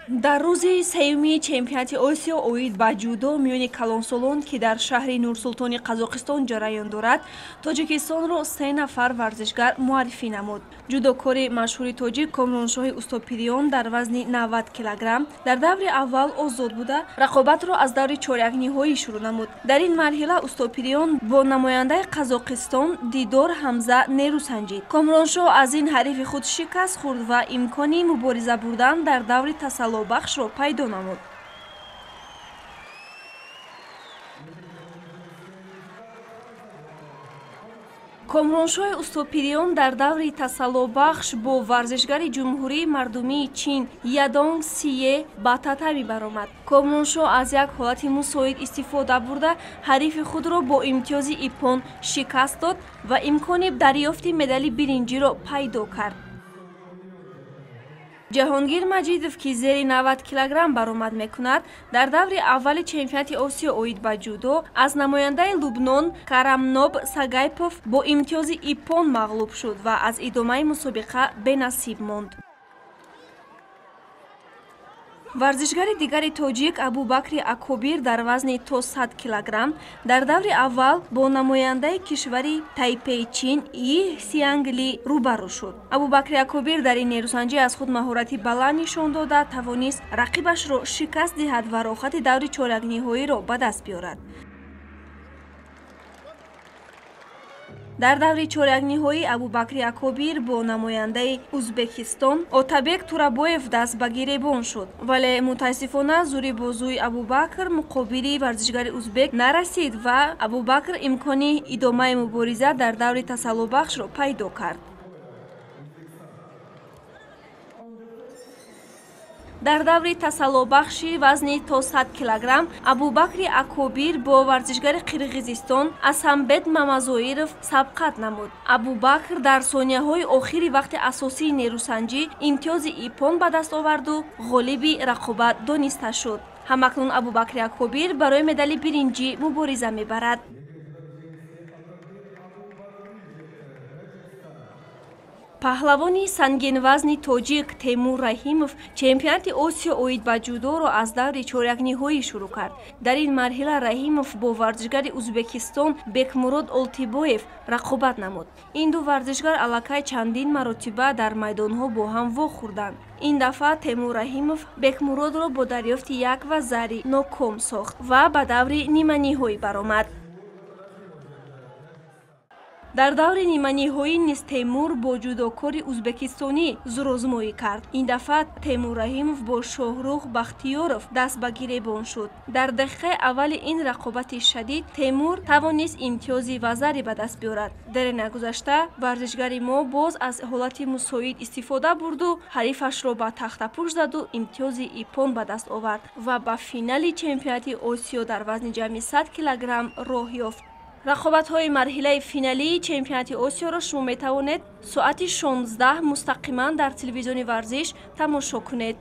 дар рӯзи сеюми чемпионати осиё оид ба ҷудо миёни калонсолон ки дар шаҳри нурсултони қазоқистон ҷараён дорад, тоҷикистонро 3 нафар варзишгар муаррифӣ намуд. ҷудокори машҳури тоҷик Комроншоҳи Устопириён дар вазни 90 килограмм дар даври аввал озод буда, рақобатро аз даври чорякниҳоӣ шурӯъ намуд. Дар ин марҳила Устопириён бо намояндаи Қазоқистон Дидор Ҳамза нерӯ санҷид. Комроншоҳ аз ин ҳарифи худ шикаст хӯрд ва имкони мубориза бурдан дар даври тасаллобахшро пайдо намуд. Комроншоҳи Устопириён дар даври тасаллобахш бо варзишгари ҷумҳурии мардумии Чин Ядонг Сие ба татами баромад. Комроншоҳ аз як ҳолати мусоид истифода бурда ҳарифи худро бо имтиёзи иппон шикаст дод ва имкони дарёфти медали биринҷиро пайдо кард. Ҷаҳонгир Маҷидов, ки зери 90 килограмм баромад мекунад, дар даври аввали чемпионати Осиё оид ба ҷудо аз намояндаи Лубнон Карамноб Сагайпов бо имтиёзи иппон мағлуб шуд ва аз идомаи мусобиқа бенасиб монд. Варзишгари дигари тоҷик Абубакри Акобир дар вазни то 100 килограмм дар даври аввал бо намояндаи кишвари Тайпей Чин И Сиангли рӯбарӯ шуд. Абубакри Акобир дар ин нерӯсанҷӣ аз худ маҳорати баланд нишон дода тавонист рақибашро шикаст диҳад ва рохати даври чорякниҳоиро ба даст биёрад. Дар даври чорякниҳоӣ Абубакри Акобир бо намояндаи Узбекистон Отабек Турабоев даст ба гиребон шуд, вале мутаассифона зури бозуи Абубакр муқобили варзишгари узбек нарасид ва Абубакр имкони идомаи мубориза дар даври тасаллобахшро пайдо кард. Дар даври тасаллобахши вазни то 100 килограмм Абубакри Акобир бо варзишгари Қирғизистон Асамбет Мамазоиров сабқат намуд. Абубакр дар сонияҳои охири вақти асосии нерӯсанҷӣ имтиёзи иппон ба даст оварду ғолиби рақобат дониста шуд. Ҳамакнун Абубакри Акобир барои медали биринҷӣ мубориза мебарад. Паҳлавони сангинвазни тоҷик Темур Раҳимов чемпионати Осиё оид ба ҷудоро аз даври чорякниҳоӣ шурӯъ кард. Дар ин марҳила Раҳимов бо варзишгари Узбекистон Бекмурод Олтибоев рақобат намуд. Ин ду варзишгар аллакай чандин маротиба дар майдонҳо бо ҳам вохӯрданд. Ин дафъа Темур Раҳимов Бекмуродро бо дарёфти 1-0 ноком сохт ва ба даври ниманиҳоӣ баромад. Дар даври ниманиҳоӣ низ Темур бо ҷудокори узбекистонӣ зурозмоӣ кард. Ин дафъа Темур Раҳимов бо Шоҳрух Бахтиёров даст ба гиребон шуд. Дар дақиқаи аввали ин рақобати шадид Темур тавонист имтиёзи вазаре ба даст биёрад. Дере нагузашта варзишгари мо боз аз ҳолати мусоид истифода бурду ҳарифашро ба тахтапӯш заду имтиёзи иппон ба даст овард ва ба финали чемпионати Осиё дар вазни ҷамъи 100 килограмм роҳ ёфт. Рақобатҳои марҳилаи финалии чемпионати Осиёро шумо метавонед соати 16 мустақиман дар телевизиони варзиш тамошо кунед.